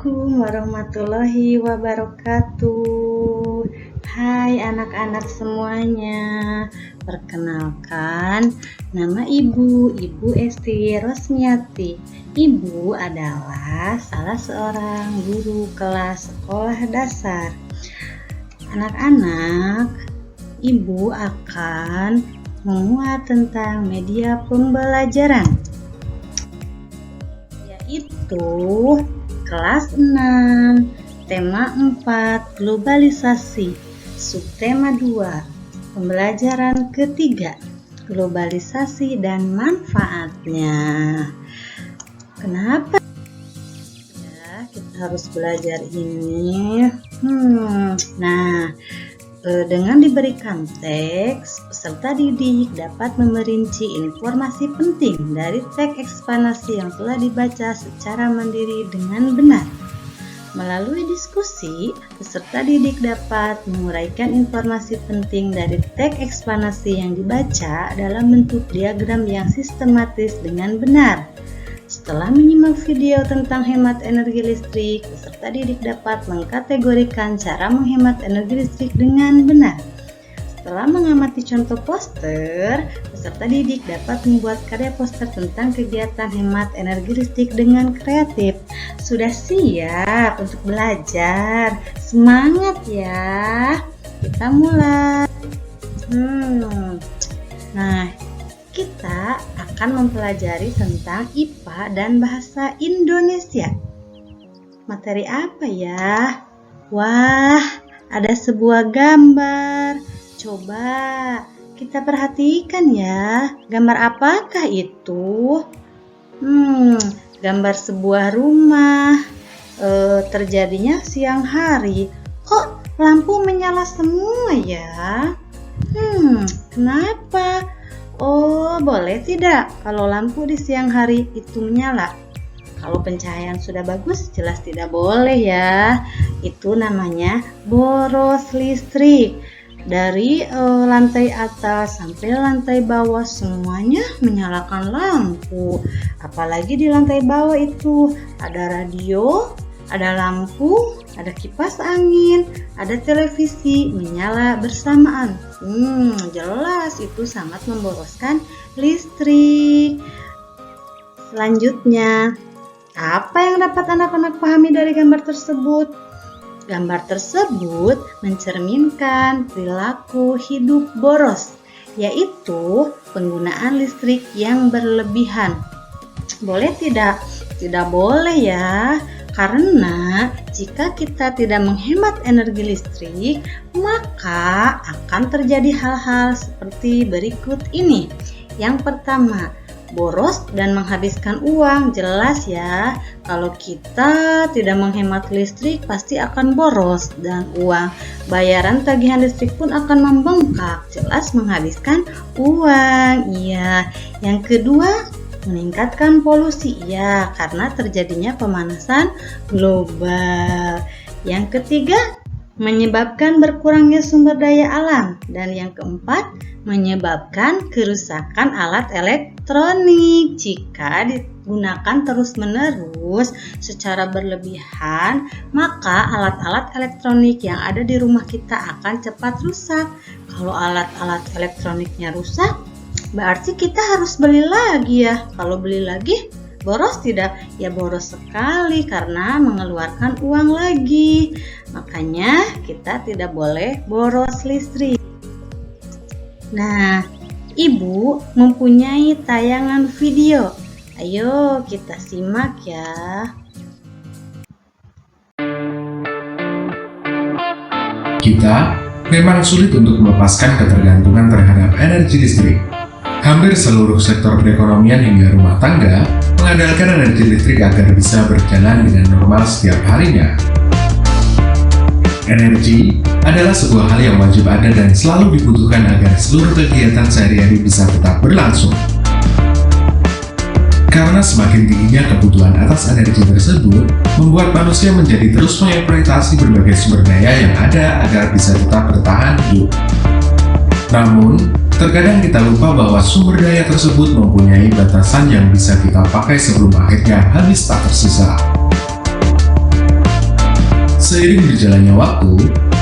Assalamualaikum warahmatullahi wabarakatuh. Hai anak-anak semuanya. Perkenalkan, nama Ibu Esti Rosmiati. Ibu adalah salah seorang guru kelas sekolah dasar. Anak-anak, Ibu akan memuat tentang media pembelajaran, yaitu kelas 6, tema 4, globalisasi, subtema 2, pembelajaran ketiga, globalisasi dan manfaatnya. Kenapa ya kita harus belajar ini? Dengan diberikan teks, peserta didik dapat memerinci informasi penting dari teks eksplanasi yang telah dibaca secara mandiri dengan benar. Melalui diskusi, peserta didik dapat menguraikan informasi penting dari teks eksplanasi yang dibaca dalam bentuk diagram yang sistematis dengan benar. Setelah menyimak video tentang hemat energi listrik, peserta didik dapat mengkategorikan cara menghemat energi listrik dengan benar. Setelah mengamati contoh poster, peserta didik dapat membuat karya poster tentang kegiatan hemat energi listrik dengan kreatif. Sudah siap untuk belajar? Semangat ya! Kita mulai. Kita akan mempelajari tentang IPA dan bahasa Indonesia. Materi apa ya? Wah, ada sebuah gambar. Coba kita perhatikan ya. Gambar apakah itu? Gambar sebuah rumah. Terjadinya siang hari. Kok lampu menyala semua ya? Kenapa? Oh, boleh tidak kalau lampu di siang hari itu menyala? Kalau pencahayaan sudah bagus, jelas tidak boleh ya. Itu namanya boros listrik. Dari lantai atas sampai lantai bawah semuanya menyalakan lampu. Apalagi di lantai bawah itu ada radio, ada lampu, ada kipas angin, ada televisi menyala bersamaan. Jelas itu sangat memboroskan listrik. Selanjutnya, apa yang dapat anak-anak pahami dari gambar tersebut? Gambar tersebut mencerminkan perilaku hidup boros, yaitu penggunaan listrik yang berlebihan. Boleh tidak? Tidak boleh ya. Karena jika kita tidak menghemat energi listrik, maka akan terjadi hal-hal seperti berikut ini. Yang pertama, boros dan menghabiskan uang. Jelas ya, kalau kita tidak menghemat listrik pasti akan boros dan uang bayaran tagihan listrik pun akan membengkak. Jelas menghabiskan uang. Iya. Yang kedua, meningkatkan polusi ya, karena terjadinya pemanasan global. Yang ketiga, menyebabkan berkurangnya sumber daya alam. Dan yang keempat, menyebabkan kerusakan alat elektronik. Jika digunakan terus-menerus secara berlebihan, maka alat-alat elektronik yang ada di rumah kita akan cepat rusak. Kalau alat-alat elektroniknya rusak, berarti kita harus beli lagi ya. Kalau beli lagi, boros tidak? Ya boros sekali karena mengeluarkan uang lagi. Makanya kita tidak boleh boros listrik. Nah, Ibu mempunyai tayangan video. Ayo kita simak ya. Kita memang sulit untuk melepaskan ketergantungan terhadap energi listrik. Hampir seluruh sektor perekonomian hingga rumah tangga mengandalkan energi listrik agar bisa berjalan dengan normal setiap harinya. Energi adalah sebuah hal yang wajib ada dan selalu dibutuhkan agar seluruh kegiatan sehari-hari bisa tetap berlangsung. Karena semakin tingginya kebutuhan atas energi tersebut, membuat manusia menjadi terus mengeksploitasi berbagai sumber daya yang ada agar bisa tetap bertahan hidup. Namun, terkadang kita lupa bahwa sumber daya tersebut mempunyai batasan yang bisa kita pakai sebelum akhirnya habis tak tersisa. Seiring berjalannya waktu,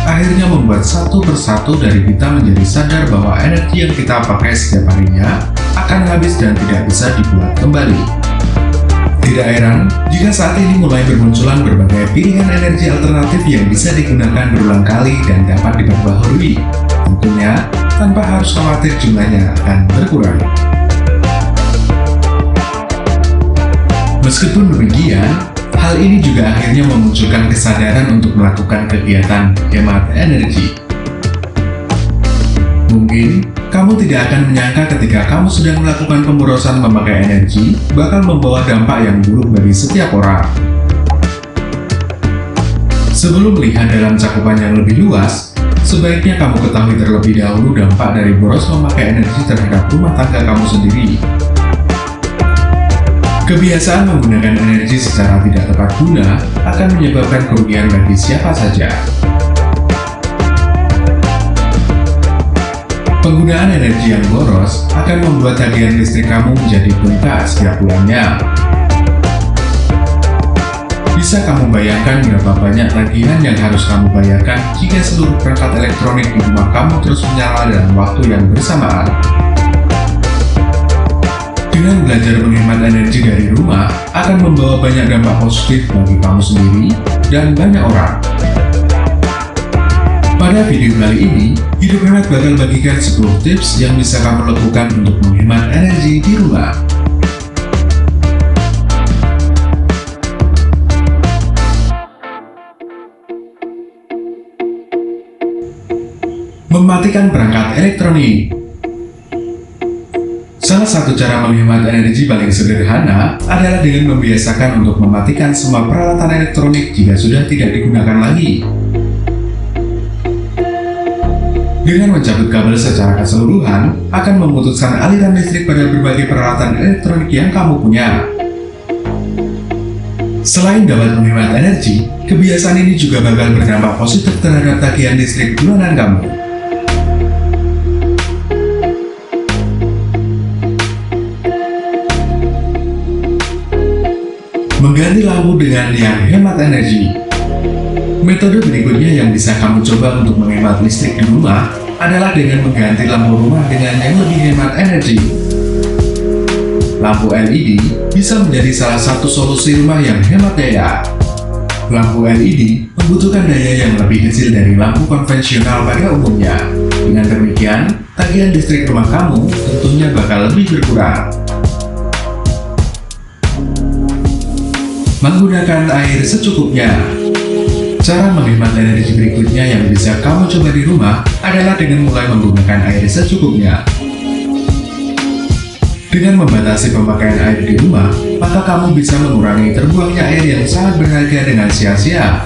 akhirnya membuat satu persatu dari kita menjadi sadar bahwa energi yang kita pakai setiap harinya akan habis dan tidak bisa dibuat kembali. Tidak heran jika saat ini mulai bermunculan berbagai pilihan energi alternatif yang bisa digunakan berulang kali dan dapat diperbaharui, tentunya tanpa harus khawatir jumlahnya akan berkurang. Meskipun demikian, hal ini juga akhirnya memunculkan kesadaran untuk melakukan kegiatan hemat energi. Mungkin kamu tidak akan menyangka ketika kamu sedang melakukan pemborosan memakai energi bakal membawa dampak yang buruk bagi setiap orang. Sebelum melihat dalam cakupan yang lebih luas, sebaiknya kamu ketahui terlebih dahulu dampak dari boros memakai energi terhadap rumah tangga kamu sendiri. Kebiasaan menggunakan energi secara tidak tepat guna akan menyebabkan kerugian bagi siapa saja. Penggunaan energi yang boros akan membuat tagihan listrik kamu menjadi bengkak setiap bulannya. Bisa kamu bayangkan berapa banyak tagihan yang harus kamu bayarkan jika seluruh perangkat elektronik di rumah kamu terus menyala dalam waktu yang bersamaan? Dengan belajar menghemat energi dari rumah akan membawa banyak dampak positif bagi kamu sendiri dan banyak orang. Pada video kali ini, Hidup Hemat bakal bagikan 10 tips yang bisa kamu lakukan untuk menghemat energi di rumah. Mematikan perangkat elektronik. Salah satu cara menghemat energi paling sederhana adalah dengan membiasakan untuk mematikan semua peralatan elektronik jika sudah tidak digunakan lagi. Dengan mencabut kabel secara keseluruhan, akan memutuskan aliran listrik pada berbagai peralatan elektronik yang kamu punya. Selain dapat menghemat energi, kebiasaan ini juga bakal berdampak positif terhadap tagihan listrik bulanan kamu. Mengganti lampu dengan yang hemat energi. Metode berikutnya yang bisa kamu coba untuk menghemat listrik di rumah adalah dengan mengganti lampu rumah dengan yang lebih hemat energi. Lampu LED bisa menjadi salah satu solusi rumah yang hemat daya. Lampu LED membutuhkan daya yang lebih kecil dari lampu konvensional pada umumnya. Dengan demikian, tagihan listrik rumah kamu tentunya bakal lebih berkurang. Menggunakan air secukupnya. Cara menghemat energi berikutnya yang bisa kamu coba di rumah adalah dengan mulai menggunakan air secukupnya. Dengan membatasi pemakaian air di rumah, maka kamu bisa mengurangi terbuangnya air yang sangat berharga dengan sia-sia.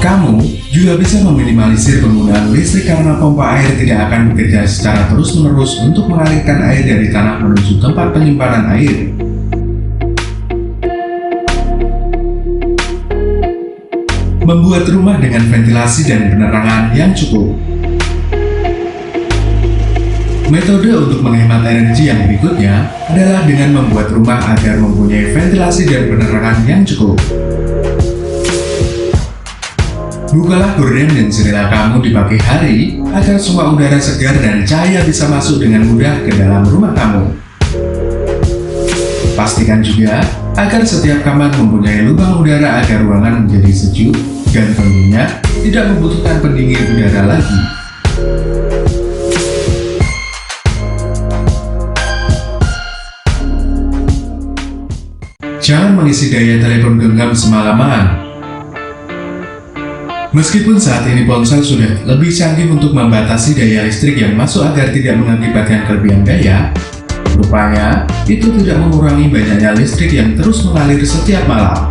Kamu juga bisa meminimalisir penggunaan listrik karena pompa air tidak akan bekerja secara terus-menerus untuk mengalirkan air dari tanah menuju tempat penyimpanan air. Membuat rumah dengan ventilasi dan penerangan yang cukup. Metode untuk menghemat energi yang berikutnya adalah dengan membuat rumah agar mempunyai ventilasi dan penerangan yang cukup. Bukalah gorden dan jendela kamu di pagi hari agar semua udara segar dan cahaya bisa masuk dengan mudah ke dalam rumah kamu. Pastikan juga agar setiap kamar mempunyai lubang udara agar ruangan menjadi sejuk dan tentunya tidak membutuhkan pendingin udara lagi. Jangan mengisi daya telepon genggam semalaman. Meskipun saat ini ponsel sudah lebih canggih untuk membatasi daya listrik yang masuk agar tidak mengakibatkan kelebihan daya, rupanya itu tidak mengurangi banyaknya listrik yang terus mengalir setiap malam.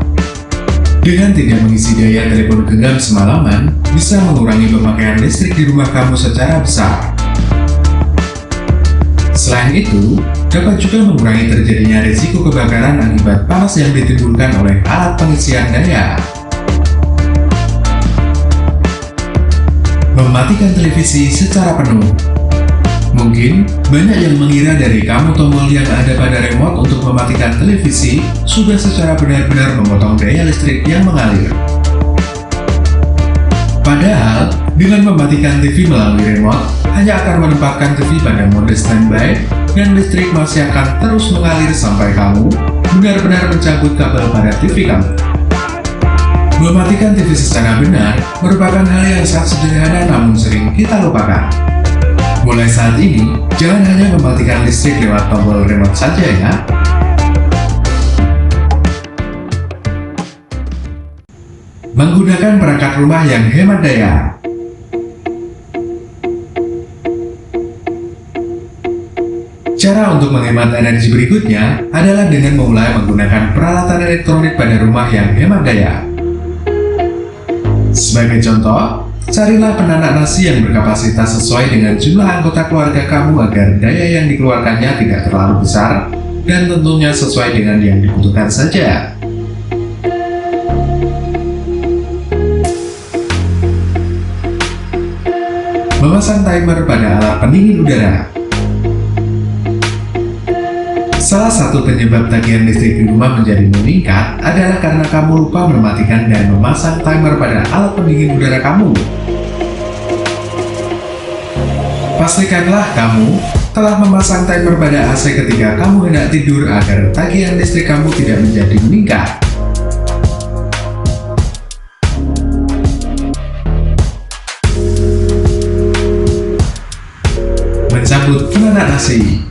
Dengan tidak mengisi daya telepon genggam semalaman, bisa mengurangi pemakaian listrik di rumah kamu secara besar. Selain itu, dapat juga mengurangi terjadinya risiko kebakaran akibat panas yang ditimbulkan oleh alat pengisian daya. Mematikan televisi secara penuh. Mungkin banyak yang mengira dari kamu tombol yang ada pada remote untuk mematikan televisi sudah secara benar-benar memotong daya listrik yang mengalir. Padahal, dengan mematikan TV melalui remote, hanya akan menempatkan TV pada mode standby dan listrik masih akan terus mengalir sampai kamu benar-benar mencabut kabel pada TV kamu. Mematikan TV secara benar merupakan hal yang sangat sederhana namun sering kita lupakan. Mulai saat ini, jangan hanya mematikan listrik lewat tombol remote saja ya. Menggunakan perangkat rumah yang hemat daya. Cara untuk menghemat energi berikutnya adalah dengan memulai menggunakan peralatan elektronik pada rumah yang hemat daya. Sebagai contoh, carilah penanak nasi yang berkapasitas sesuai dengan jumlah anggota keluarga kamu agar daya yang dikeluarkannya tidak terlalu besar dan tentunya sesuai dengan yang dibutuhkan saja. Memasang timer pada alat pendingin udara. Salah satu penyebab tagihan listrik di rumah menjadi meningkat adalah karena kamu lupa mematikan dan memasang timer pada alat pendingin udara kamu. Pastikanlah kamu telah memasang timer pada AC ketika kamu hendak tidur agar tagihan listrik kamu tidak menjadi meningkat. Mencabut penanak nasi.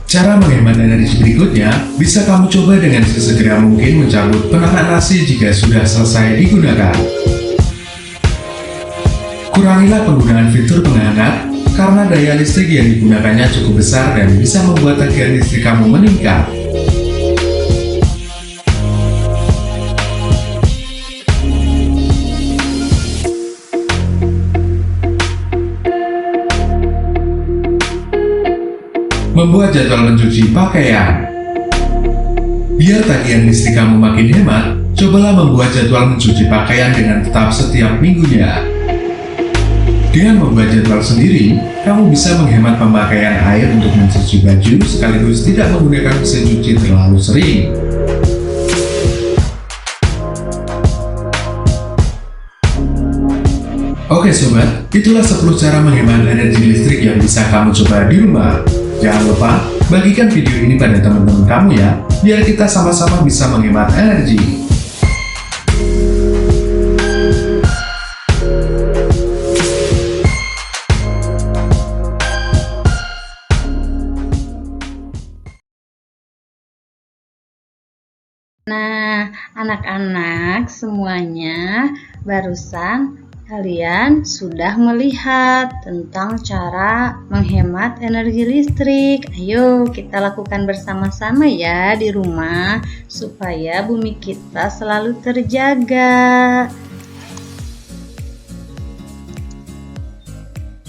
Cara menghemat energi berikutnya bisa kamu coba dengan sesegera mungkin mencabut penanak nasi jika sudah selesai digunakan. Kurangilah penggunaan fitur penghangat karena daya listrik yang digunakannya cukup besar dan bisa membuat tagihan listrik kamu meningkat. Membuat jadwal mencuci pakaian. Biar tagihan listrik kamu makin hemat, cobalah membuat jadwal mencuci pakaian dengan tetap setiap minggunya. Dengan membuat jadwal sendiri, kamu bisa menghemat pemakaian air untuk mencuci baju sekaligus tidak menggunakan mesin cuci terlalu sering. Oke sobat, itulah 10 cara menghemat energi listrik yang bisa kamu coba di rumah. Jangan lupa, bagikan video ini pada teman-teman kamu ya, biar kita sama-sama bisa menghemat energi. Nah, anak-anak semuanya, barusan kalian sudah melihat tentang cara menghemat energi listrik. Ayo kita lakukan bersama-sama ya di rumah supaya bumi kita selalu terjaga.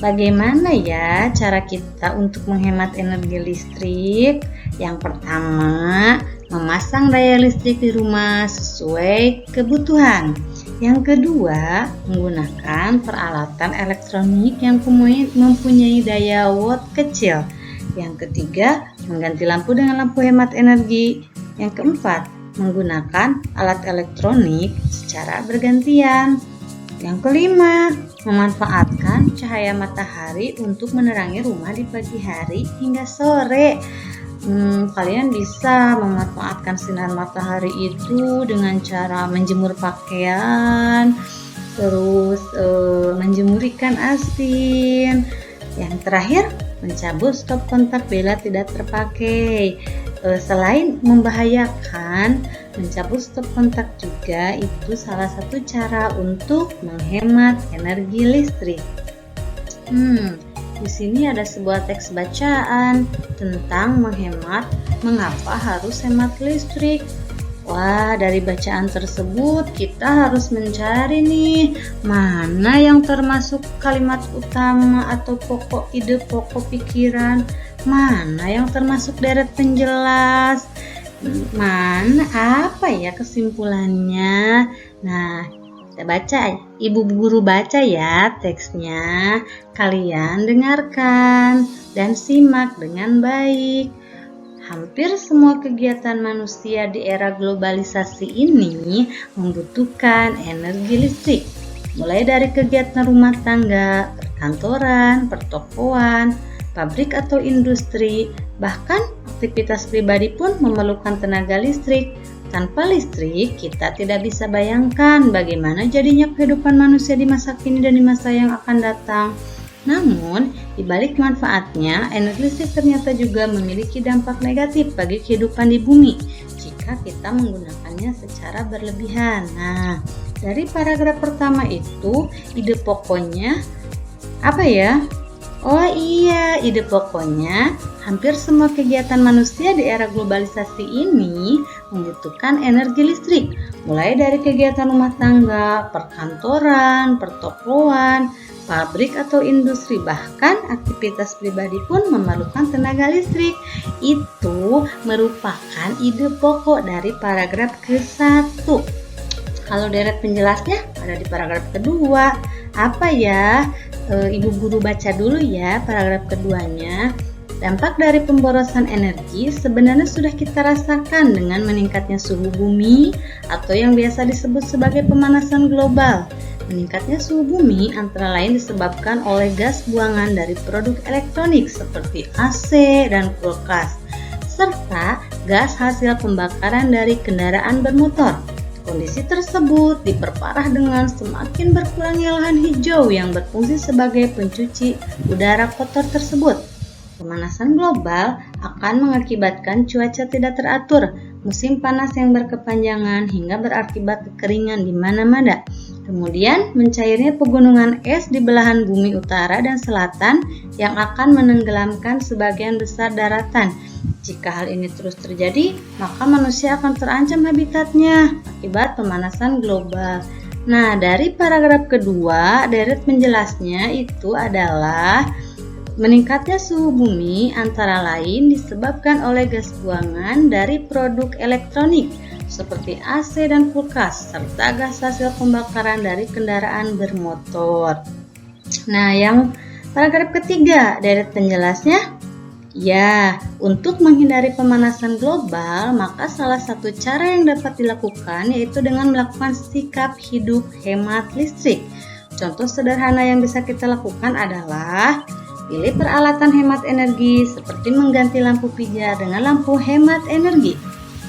Bagaimana ya cara kita untuk menghemat energi listrik? Yang pertama, memasang daya listrik di rumah sesuai kebutuhan. Yang kedua, menggunakan peralatan elektronik yang mempunyai daya watt kecil. Yang ketiga, mengganti lampu dengan lampu hemat energi. Yang keempat, menggunakan alat elektronik secara bergantian. Yang kelima, memanfaatkan cahaya matahari untuk menerangi rumah di pagi hari hingga sore. Kalian bisa memanfaatkan sinar matahari itu dengan cara menjemur pakaian, terus menjemur ikan asin. Yang terakhir, mencabut stop kontak bila tidak terpakai. Selain membahayakan, mencabut stop kontak juga itu salah satu cara untuk menghemat energi listrik. Di sini ada sebuah teks bacaan tentang mengapa harus hemat listrik. Wah, dari bacaan tersebut kita harus mencari nih mana yang termasuk kalimat utama atau pokok ide, pokok pikiran, mana yang termasuk deret penjelas, mana apa ya kesimpulannya. Nah, kita baca, ibu guru baca ya teksnya, kalian dengarkan dan simak dengan baik. Hampir semua kegiatan manusia di era globalisasi ini membutuhkan energi listrik. Mulai dari kegiatan rumah tangga, perkantoran, pertokoan, pabrik atau industri, bahkan aktivitas pribadi pun memerlukan tenaga listrik. Tanpa listrik, kita tidak bisa bayangkan bagaimana jadinya kehidupan manusia di masa kini dan di masa yang akan datang. Namun, di balik manfaatnya, energi listrik ternyata juga memiliki dampak negatif bagi kehidupan di bumi jika kita menggunakannya secara berlebihan. Nah, dari paragraf pertama itu, ide pokoknya apa ya? Oh iya, ide pokoknya hampir semua kegiatan manusia di era globalisasi ini membutuhkan energi listrik, mulai dari kegiatan rumah tangga, perkantoran, pertokoan, pabrik atau industri, bahkan aktivitas pribadi pun memerlukan tenaga listrik. Itu merupakan ide pokok dari paragraf ke-1. Kalau deret penjelasnya ada di paragraf kedua. Apa ya? Ibu guru baca dulu ya paragraf keduanya. Dampak dari pemborosan energi sebenarnya sudah kita rasakan dengan meningkatnya suhu bumi atau yang biasa disebut sebagai pemanasan global. Meningkatnya suhu bumi antara lain disebabkan oleh gas buangan dari produk elektronik seperti AC dan kulkas, serta gas hasil pembakaran dari kendaraan bermotor. Kondisi tersebut diperparah dengan semakin berkurangnya lahan hijau yang berfungsi sebagai pencuci udara kotor tersebut. Pemanasan global akan mengakibatkan cuaca tidak teratur, musim panas yang berkepanjangan hingga berakibat kekeringan di mana-mana. Kemudian mencairnya pegunungan es di belahan bumi utara dan selatan yang akan menenggelamkan sebagian besar daratan. Jika hal ini terus terjadi, maka manusia akan terancam habitatnya akibat pemanasan global. Nah, dari paragraf kedua, deret penjelasnya itu adalah meningkatnya suhu bumi antara lain disebabkan oleh gas buangan dari produk elektronik seperti AC dan kulkas, serta gas hasil pembakaran dari kendaraan bermotor. Nah, yang paragraf ketiga, deret penjelasnya, ya, untuk menghindari pemanasan global, maka salah satu cara yang dapat dilakukan yaitu dengan melakukan sikap hidup hemat listrik. Contoh sederhana yang bisa kita lakukan adalah pilih peralatan hemat energi seperti mengganti lampu pijar dengan lampu hemat energi.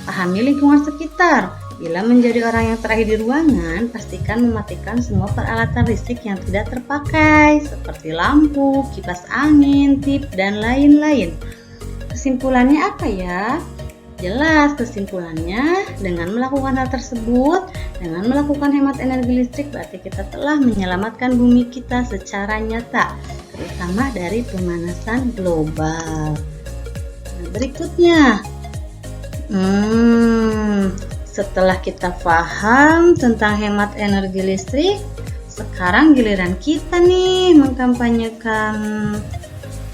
Pahami lingkungan sekitar. Bila menjadi orang yang terakhir di ruangan, pastikan mematikan semua peralatan listrik yang tidak terpakai seperti lampu, kipas angin, tip, dan lain-lain. Kesimpulannya apa ya? Jelas kesimpulannya, dengan melakukan hal tersebut, dengan melakukan hemat energi listrik, berarti kita telah menyelamatkan bumi kita secara nyata, terutama dari pemanasan global. Nah, berikutnya, setelah kita paham tentang hemat energi listrik, sekarang giliran kita nih mengkampanyekan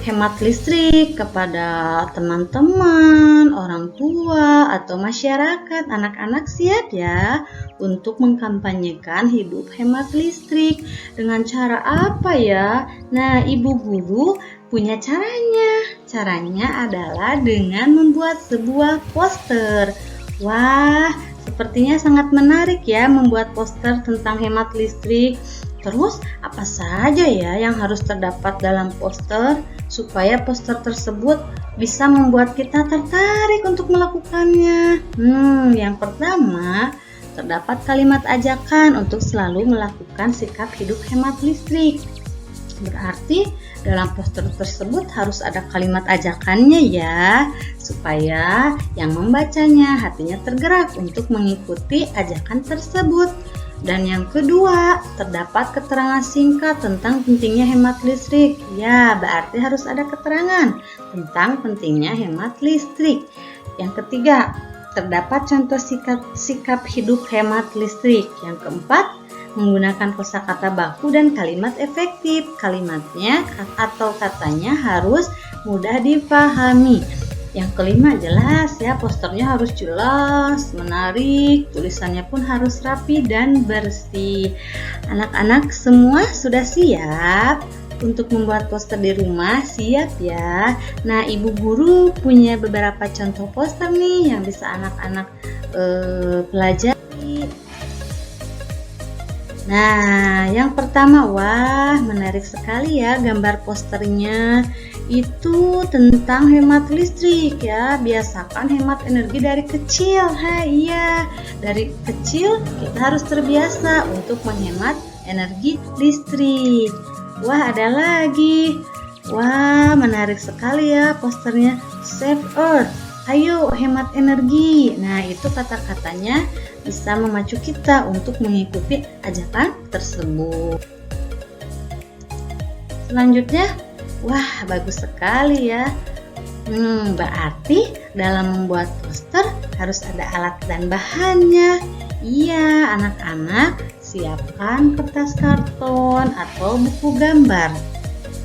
hemat listrik kepada teman-teman, orang tua, atau masyarakat. Anak-anak siap ya untuk mengkampanyekan hidup hemat listrik. Dengan cara apa ya? Nah, ibu guru punya caranya. Caranya adalah dengan membuat sebuah poster. Wah, sepertinya sangat menarik ya membuat poster tentang hemat listrik. Terus, apa saja ya yang harus terdapat dalam poster supaya poster tersebut bisa membuat kita tertarik untuk melakukannya? Yang pertama, terdapat kalimat ajakan untuk selalu melakukan sikap hidup hemat listrik. Berarti dalam poster tersebut harus ada kalimat ajakannya ya, supaya yang membacanya hatinya tergerak untuk mengikuti ajakan tersebut. Dan yang kedua, terdapat keterangan singkat tentang pentingnya hemat listrik. Ya, berarti harus ada keterangan tentang pentingnya hemat listrik. Yang ketiga, terdapat contoh sikap hidup hemat listrik. Yang keempat, menggunakan kosakata baku dan kalimat efektif. Kalimatnya atau katanya harus mudah dipahami. Yang kelima, jelas ya, posternya harus jelas, menarik, tulisannya pun harus rapi dan bersih. Anak-anak semua sudah siap? untuk membuat poster di rumah? Siap ya. Nah, ibu guru punya beberapa contoh poster nih yang bisa anak-anak pelajari. Nah, yang pertama, wah menarik sekali ya gambar posternya. Itu tentang hemat listrik ya. Biasakan hemat energi dari kecil. Iya, dari kecil kita harus terbiasa untuk menghemat energi listrik. Wah, ada lagi. Wah, menarik sekali ya posternya. Save Earth. Ayo hemat energi. Nah, itu kata-katanya bisa memacu kita untuk mengikuti ajakan tersebut. Selanjutnya, wah bagus sekali ya. Berarti dalam membuat poster harus ada alat dan bahannya. Iya, anak-anak siapkan kertas karton atau buku gambar.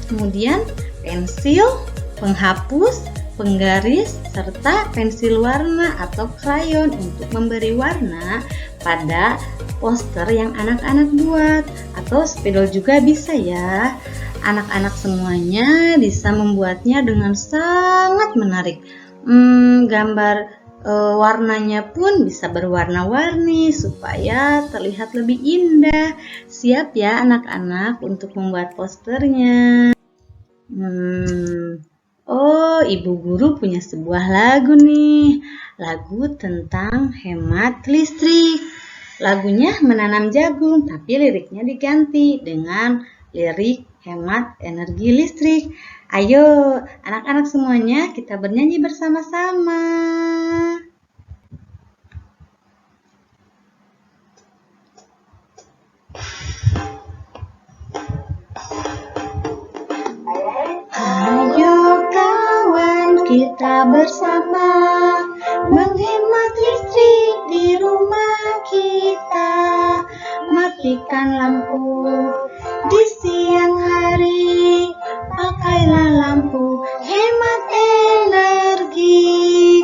Kemudian pensil, penghapus, penggaris, serta pensil warna atau krayon untuk memberi warna pada poster yang anak-anak buat. Atau spidol juga bisa ya. Anak-anak semuanya bisa membuatnya dengan sangat menarik. Gambar warnanya pun bisa berwarna-warni supaya terlihat lebih indah. Siap ya anak-anak untuk membuat posternya. Oh, ibu guru punya sebuah lagu nih. Lagu tentang hemat listrik. Lagunya menanam jagung, tapi liriknya diganti dengan lirik hemat energi listrik. Ayo, anak-anak semuanya kita bernyanyi bersama-sama. Kita bersama menghemat listrik di rumah kita. Matikan lampu di siang hari, pakailah lampu hemat energi.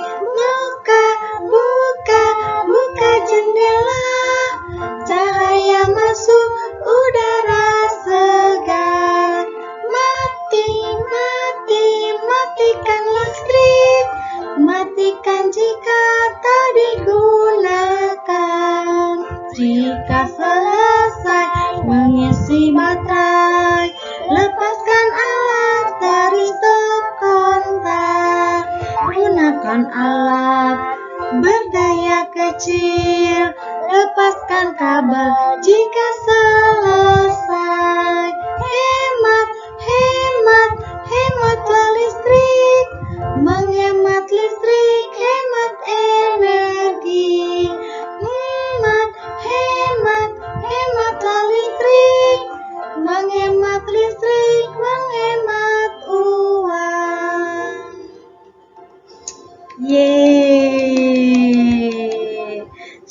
Buka jendela, cahaya masuk, udara segar. Matikan listrik, matikan jika tak digunakan. Jika selesai mengisi baterai, lepaskan alat dari stok kontak. Gunakan alat berdaya kecil, lepaskan kabel jika selesai. Hematlah listrik, menghemat listrik, hemat energi. Hematlah listrik, menghemat listrik, menghemat uang. Yeay!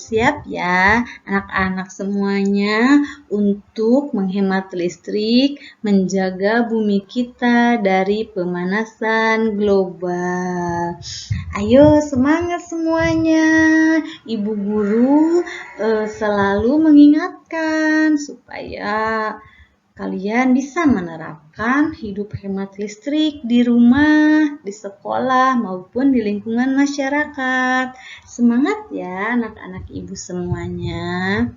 Siap ya anak-anak semuanya untuk menghemat listrik, menjaga bumi kita dari pemanasan global. Ayo semangat semuanya. Ibu guru selalu mengingatkan supaya kalian bisa menerapkan hidup hemat listrik di rumah, di sekolah, maupun di lingkungan masyarakat. Semangat ya anak-anak ibu semuanya.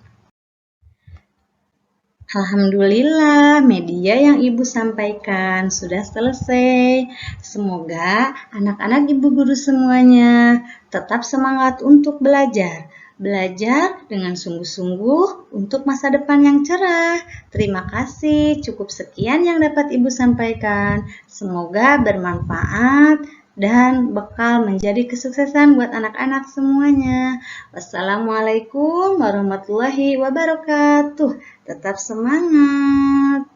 Alhamdulillah, media yang ibu sampaikan sudah selesai. Semoga anak-anak ibu guru semuanya tetap semangat untuk belajar. Belajar dengan sungguh-sungguh untuk masa depan yang cerah. Terima kasih, cukup sekian yang dapat ibu sampaikan. Semoga bermanfaat dan bekal menjadi kesuksesan buat anak-anak semuanya. Wassalamualaikum warahmatullahi wabarakatuh. Tetap semangat.